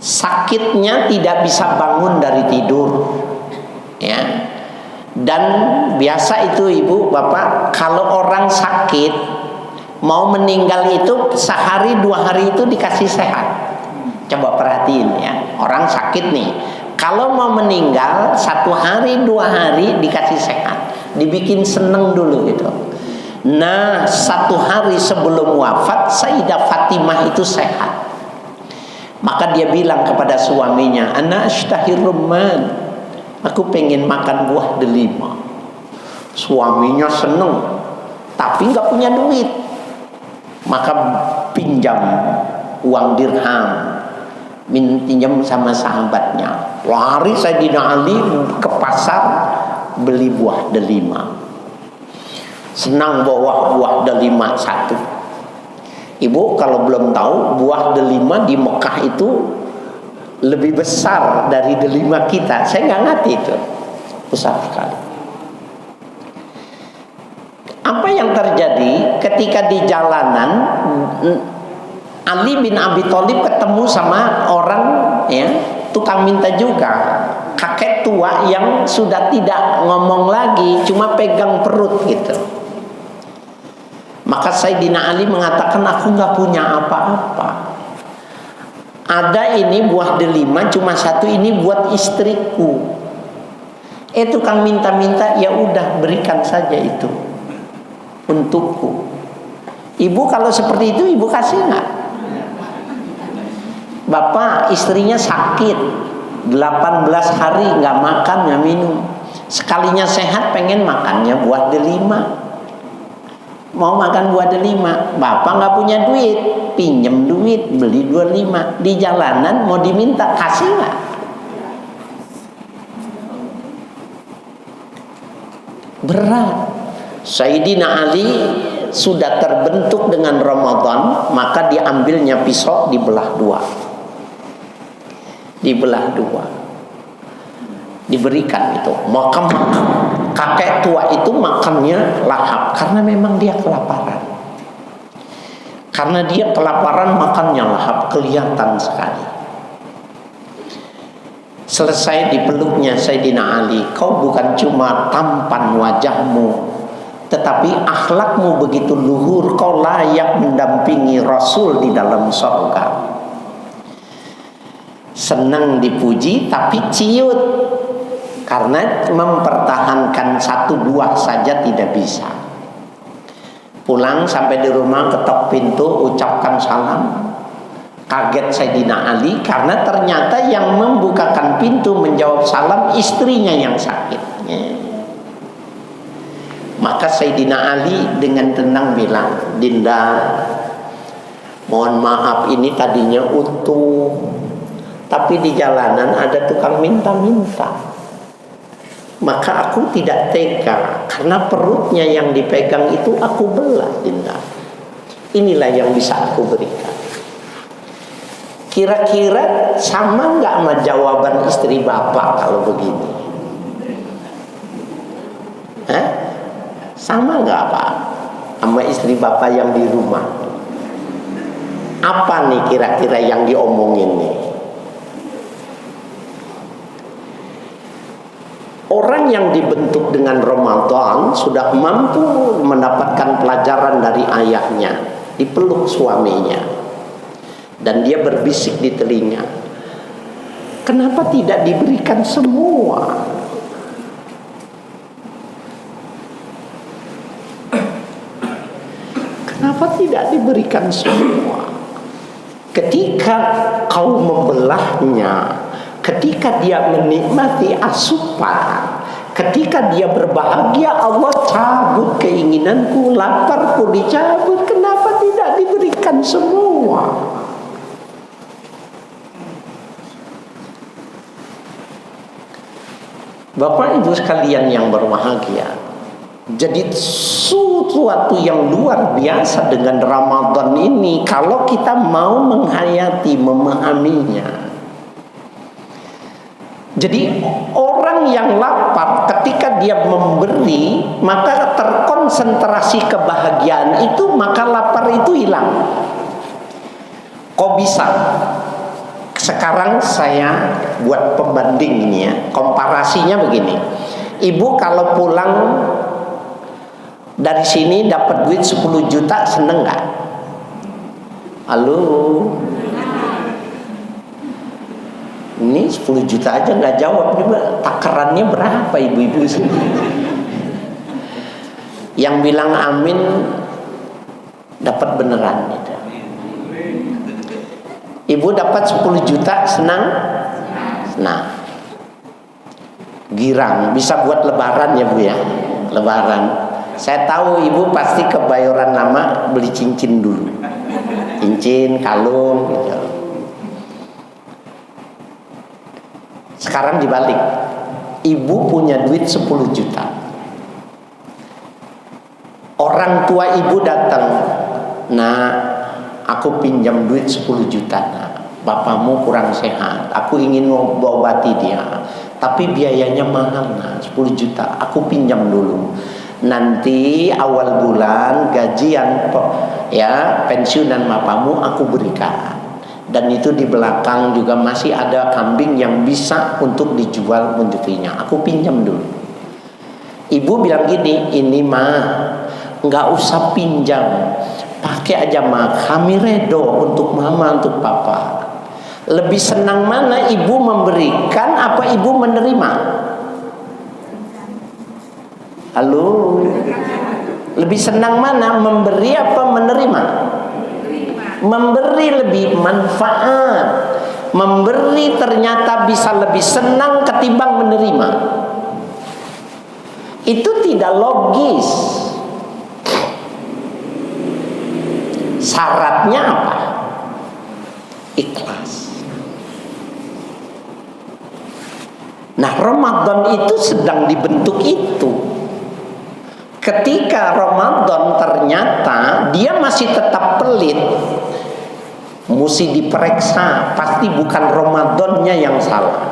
sakitnya tidak bisa bangun dari tidur, ya. Dan biasa itu ibu bapak, kalau orang sakit mau meninggal itu sehari 2 hari itu dikasih sehat. Coba perhatiin ya, orang sakit nih, kalau mau meninggal 1 hari 2 hari dikasih sehat, dibikin seneng dulu gitu. Nah 1 hari sebelum wafat Sayyidah Fatimah itu sehat. Maka dia bilang kepada suaminya, ana ashtahir rumman, aku pengen makan buah delima. Suaminya seneng, tapi nggak punya duit. Maka pinjam uang dirham, pinjam sama sahabatnya. Lari Sayyidina Ali ke pasar beli buah delima. Senang bawa buah delima 1. Ibu kalau belum tahu, buah delima di Mekah itu lebih besar dari delima kita. Saya nggak ngerti itu, besar sekali. Apa yang terjadi ketika di jalanan Ali bin Abi Thalib ketemu sama orang, ya, tukang minta juga, kakek tua yang sudah tidak ngomong lagi, cuma pegang perut gitu. Maka Sayyidina Ali mengatakan, aku nggak punya apa-apa. Ada ini buah delima cuma 1, ini buat istriku. Tukang minta-minta, ya udah berikan saja itu untukku. Ibu kalau seperti itu ibu kasih nggak? Bapak istrinya sakit 18 hari nggak makan nggak minum, sekalinya sehat pengen makannya buah delima. Mau makan buah delima, bapak nggak punya duit, pinjem duit beli 25. Di jalanan mau diminta, kasih nggak? Berat. Sayyidina Ali sudah terbentuk dengan Ramadan, maka diambilnya pisau dibelah 2, diberikan itu. Maka kakek tua itu makannya lahap karena memang dia kelaparan. Karena dia kelaparan makannya lahap, kelihatan sekali. Selesai dipeluknya Sayyidina Ali, kau bukan cuma tampan wajahmu, tetapi akhlakmu begitu luhur, kau layak mendampingi Rasul di dalam surga. Senang dipuji tapi ciut, karena mempertahankan 1 buah saja tidak bisa. Pulang sampai di rumah, ketok pintu, ucapkan salam. Kaget Sayyidina Ali karena ternyata yang membukakan pintu menjawab salam istrinya yang sakit. Maka Sayyidina Ali dengan tenang bilang, Dinda, mohon maaf ini tadinya utuh, tapi di jalanan ada tukang minta-minta. Maka aku tidak tega, karena perutnya yang dipegang itu aku belah, Dinda. Inilah yang bisa aku berikan. Kira-kira sama nggak sama jawaban istri bapak kalau begini? Hah? Sama nggak Pak sama istri bapak yang di rumah? Apa nih kira-kira yang diomongin nih? Orang yang dibentuk dengan Ramadan sudah mampu mendapatkan pelajaran dari ayahnya, dipeluk suaminya, dan dia berbisik di telinga, kenapa tidak diberikan semua? Kenapa tidak diberikan semua? Ketika kau membelahnya, ketika dia menikmati asupan, ketika dia berbahagia, Allah cabut keinginanku, laparku dicabut. Kenapa tidak diberikan semua? Bapak Ibu sekalian yang berbahagia, jadi sesuatu yang luar biasa dengan Ramadan ini kalau kita mau menghayati, memahaminya. Jadi orang yang lapar ketika dia memberi, maka terkonsentrasi kebahagiaan itu, maka lapar itu hilang. Kok bisa? Sekarang saya buat pembanding ini ya, komparasinya begini. Ibu kalau pulang dari sini dapat duit 10 juta, seneng nggak? Halo? Ini 10 juta aja nggak jawab juga. Takarannya berapa ibu-ibu? Yang bilang amin dapat beneran gitu. Ibu dapat 10 juta, senang? Senang. Girang, bisa buat lebaran ya Bu ya. Lebaran. Saya tahu ibu pasti ke Bayoran Lama beli cincin dulu. Cincin, kalung gitu. Sekarang dibalik. Ibu punya duit 10 juta. Orang tua ibu datang, "Nah, aku pinjam duit 10 juta, nah. Bapakmu kurang sehat, aku ingin mengobati dia, tapi biayanya mahal, nah, 10 juta, aku pinjam dulu. Nanti awal bulan gajian ya pensiunan bapakmu aku berikan. Dan itu di belakang juga masih ada kambing yang bisa untuk dijual untuknya. Aku pinjam dulu." Ibu bilang gini, "Ini mah nggak usah pinjam, pakai aja mah, kami redo untuk mama, untuk papa." Lebih senang mana ibu memberikan apa ibu menerima? Halo? Lebih senang mana, memberi apa menerima? Memberi lebih manfaat. Memberi ternyata bisa lebih senang ketimbang menerima. Itu tidak logis. Syaratnya apa? Ikhlas. Nah, Ramadan itu sedang dibentuk itu. Ketika Ramadan ternyata dia masih tetap pelit, mesti diperiksa, pasti bukan Ramadannya yang salah.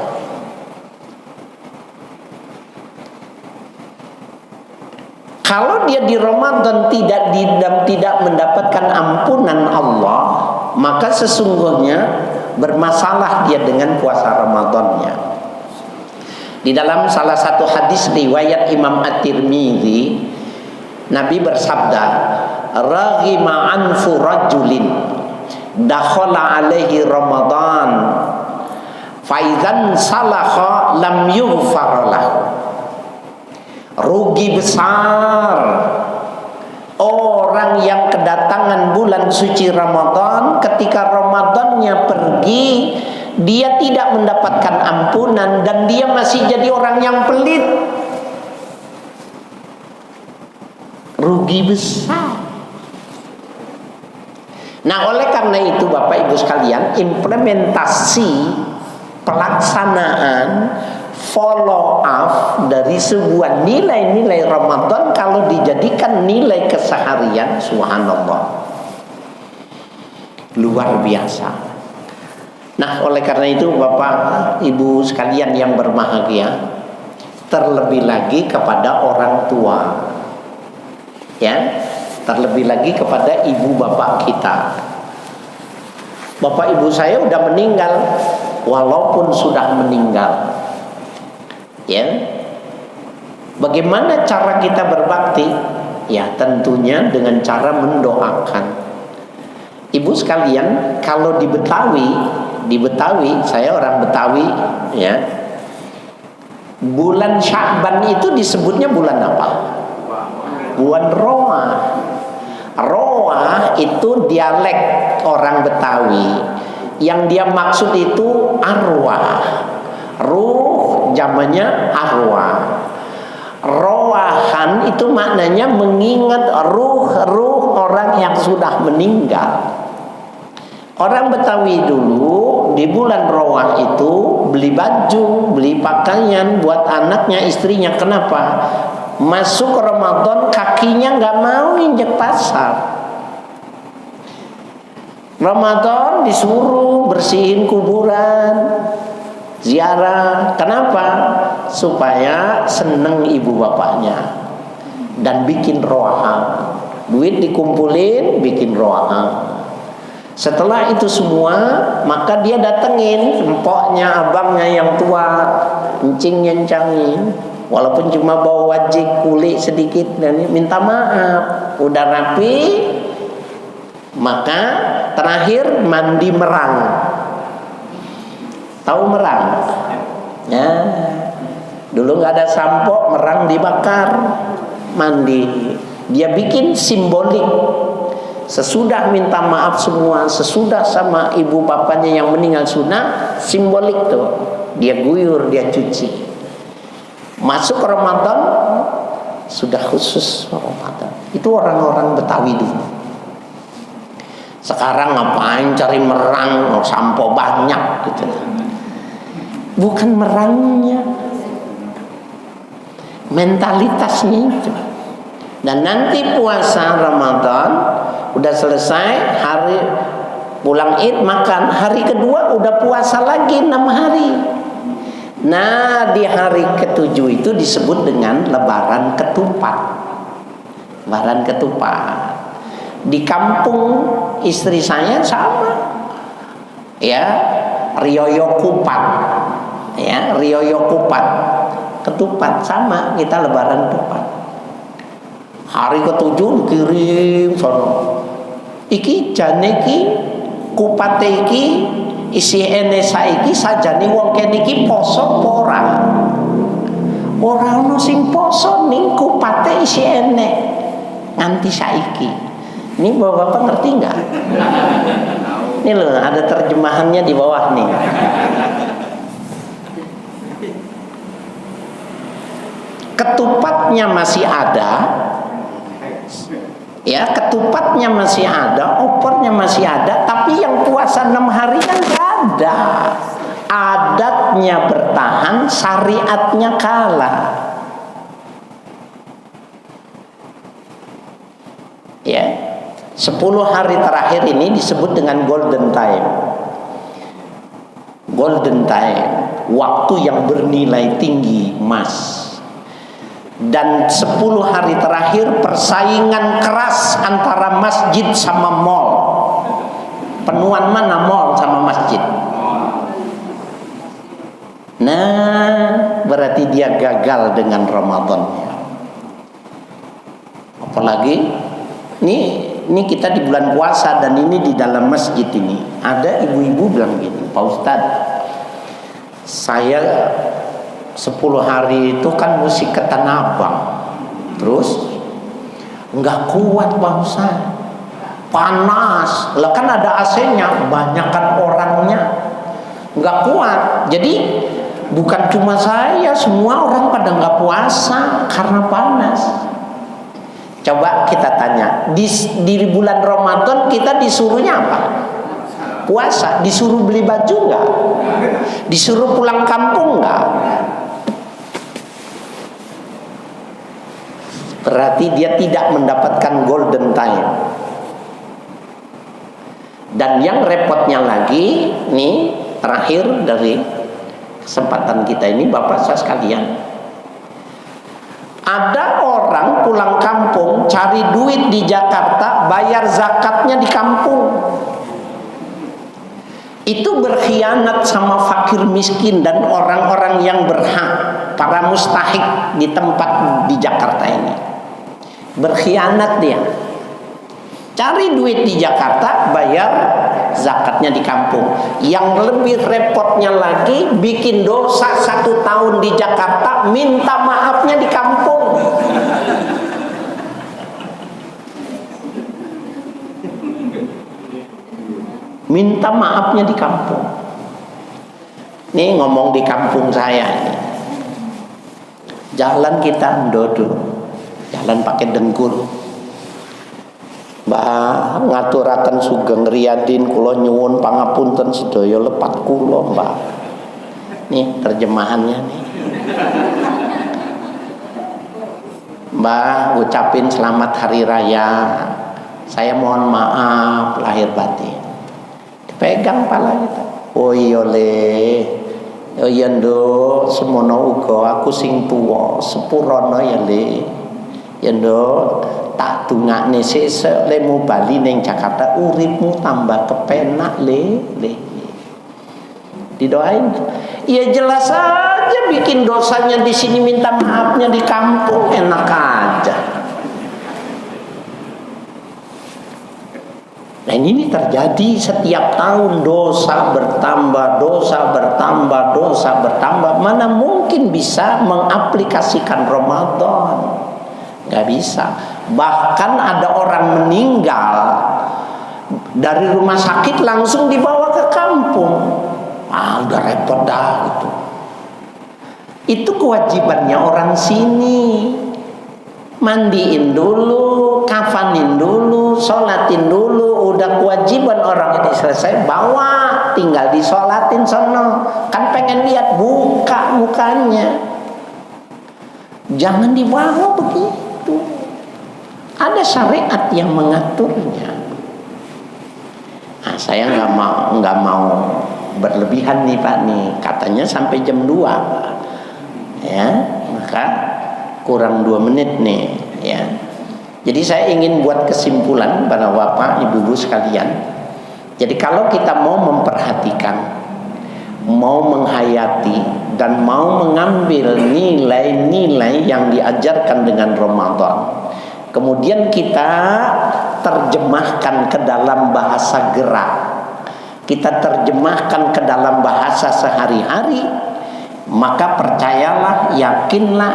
Kalau dia di Ramadan tidak mendapatkan ampunan Allah, maka sesungguhnya bermasalah dia dengan puasa Ramadannya. Di dalam salah satu hadis riwayat Imam At-Tirmidzi, Nabi bersabda, "Raghima anfu rajulin dakhala alaihi Ramadan fa idzan salaha lam yughfar lahu." Rugi besar orang yang kedatangan bulan suci Ramadan, ketika Ramadannya pergi dia tidak mendapatkan ampunan dan dia masih jadi orang yang pelit. Rugi besar. Nah, oleh karena itu Bapak Ibu sekalian, implementasi pelaksanaan follow up dari sebuah nilai-nilai Ramadan kalau dijadikan nilai keseharian, subhanallah, luar biasa. Nah, oleh karena itu Bapak Ibu sekalian yang berbahagia, terlebih lagi kepada orang tua, ya, terlebih lagi kepada ibu bapak kita. Bapak ibu saya udah meninggal, walaupun sudah meninggal, ya, bagaimana cara kita berbakti? Ya, tentunya dengan cara mendoakan. Ibu sekalian, kalau di Betawi, saya orang Betawi, ya, bulan Sya'ban itu disebutnya bulan apa? Bulan Roah. Roah itu dialek orang Betawi. Yang dia maksud itu arwah. Ruh jamannya arwah. Roahan itu maknanya mengingat ruh orang yang sudah meninggal. Orang Betawi dulu di bulan Roah itu beli baju, beli pakaian buat anaknya, istrinya. Kenapa? Masuk Ramadan kakinya nggak mau injek pasar. Ramadan disuruh bersihin kuburan, ziarah. Kenapa? Supaya seneng ibu bapaknya dan bikin roah. Duit dikumpulin, bikin roah. Setelah itu semua, maka dia datengin empoknya, abangnya yang tua, encing-encangin, walaupun cuma bawa wajik kulit sedikit, dan minta maaf. Udah rapi, maka terakhir mandi merang. Tahu merang? Ya, dulu nggak ada sampo, merang dibakar, mandi. Dia bikin simbolik. Sesudah minta maaf semua, sesudah sama ibu bapaknya yang meninggal sunnah, simbolik tuh. Dia guyur, dia cuci. Masuk Ramadan, sudah khusus Ramadan. Itu orang-orang Betawi dulu. Sekarang ngapain cari merang, sampo banyak gitu. Bukan merangnya, mentalitasnya itu. Dan nanti puasa Ramadan udah selesai, hari pulang Id makan, hari kedua udah puasa lagi 6 hari. Nah, di hari ke-7 itu disebut dengan lebaran ketupat. Lebaran ketupat. Di kampung istri saya sama. Ya, rioyo kupat. Ya, rioyo kupat. Ketupat sama, kita lebaran ketupat. Hari ke-7 dikirim sono. Iki jane iki kupate iki isi ene saiki sajane wong kene iki poso apa ora? Ora ono sing poso ning kupate isi ene nganti saiki. Ini Bapak-bapak ngerti enggak? Ini loh, ada terjemahannya di bawah nih. Ketupatnya masih ada. Ya, ketupatnya masih ada, opornya masih ada, tapi yang puasa 6 hari kan gak ada. Adatnya bertahan, syariatnya kalah. Ya, 10 hari terakhir ini disebut dengan golden time. Golden time, waktu yang bernilai tinggi emas. Dan 10 hari terakhir persaingan keras antara masjid sama mall. Penuan mana mall sama masjid? Nah, berarti dia gagal dengan Ramadannya. Apalagi ini kita di bulan puasa dan ini di dalam masjid ini. Ada ibu-ibu bilang gini, Pak Ustadz, saya 10 hari itu kan mesti ke Tanah Abang. Terus enggak kuat Pak Ustaz, panas. Lah kan ada AC-nya, banyakkan orangnya, enggak kuat. Jadi bukan cuma saya, semua orang pada enggak puasa karena panas. Coba kita tanya, di bulan Ramadan kita disuruhnya apa? Puasa. Disuruh beli baju enggak? Disuruh pulang kampung enggak? Berarti dia tidak mendapatkan golden time. Dan yang repotnya lagi, nih terakhir dari kesempatan kita ini, Bapak saya sekalian, ada orang pulang kampung cari duit di Jakarta, bayar zakatnya di kampung. Itu berkhianat sama fakir miskin dan orang-orang yang berhak, para mustahik di tempat di Jakarta ini. Berkhianat dia. Cari duit di Jakarta, bayar zakatnya di kampung. Yang lebih repotnya lagi, bikin dosa 1 tahun di Jakarta, minta maafnya di kampung. Minta maafnya di kampung. Nih ngomong di kampung saya ini. Jalan kita ndodo, jalan pakai dengkul. Mbah ngaturaken sugeng riyadin kula nyuwun pangapunten sedaya lepat kula, Mbah. Nih terjemahannya nih. Mbah ucapin selamat hari raya. Saya mohon maaf lahir batin. Dipegang pala kita. Oh iya le. Oh iya nduk, semono uga aku sing tuwa, sepurana ya le. Ya nduk, tak tungakne sesuk lemu bali ning Jakarta uripmu tambah kepenak le. Didoain. Ya jelas aja bikin dosanya di sini minta maafnya di kampung enak aja. Nah ini terjadi setiap tahun, dosa bertambah, dosa bertambah, dosa bertambah. Mana mungkin bisa mengaplikasikan Ramadan? Gak bisa. Bahkan ada orang meninggal dari rumah sakit langsung dibawa ke kampung. Udah repot dah gitu. Itu kewajibannya orang sini. Mandiin dulu, kafanin dulu, sholatin dulu. Udah kewajiban orang ini selesai, bawa, tinggal disolatin sono. Kan pengen lihat buka mukanya. Jangan dibawa begitu. Ada syariat yang mengaturnya. Nah, saya nggak mau berlebihan nih Pak nih, katanya sampai jam 2 ya, maka kurang 2 menit nih ya. Jadi saya ingin buat kesimpulan pada Bapak Ibu-ibu sekalian. Jadi kalau kita mau memperhatikan, mau menghayati dan mau mengambil nilai-nilai yang diajarkan dengan Ramadan, kemudian kita terjemahkan ke dalam bahasa gerak, kita terjemahkan ke dalam bahasa sehari-hari, maka percayalah, yakinlah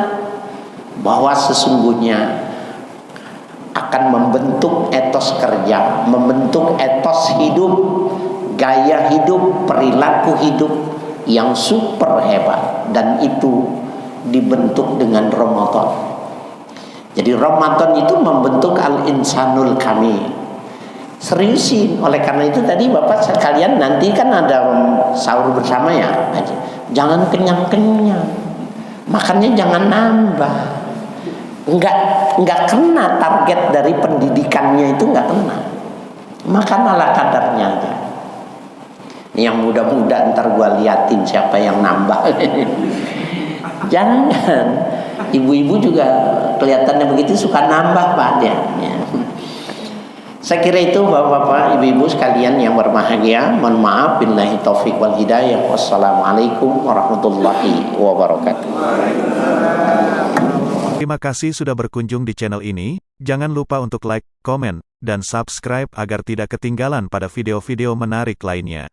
bahwa sesungguhnya akan membentuk etos kerja, membentuk etos hidup, gaya hidup, perilaku hidup yang super hebat, dan itu dibentuk dengan Ramadan. Jadi Ramadan itu membentuk al-insanul kamil. Seriusin. Oleh karena itu tadi Bapak sekalian nanti kan ada sahur bersama ya. Jangan kenyang-kenyang. Makannya jangan nambah. Enggak kena target dari pendidikannya, itu enggak kena. Makan ala kadarnya aja. Yang muda-muda ntar gua liatin siapa yang nambah. Jangan. Ibu-ibu juga kelihatannya begitu suka nambah Pak dia. Ya. Saya kira itu Bapak-bapak, ibu-ibu sekalian yang berbahagia. Mohon maaf, billahi taufik wal hidayah. Wassalamualaikum warahmatullahi wabarakatuh.
Terima kasih sudah berkunjung di channel ini. Jangan lupa untuk like, komen, dan subscribe agar tidak ketinggalan pada video-video menarik lainnya.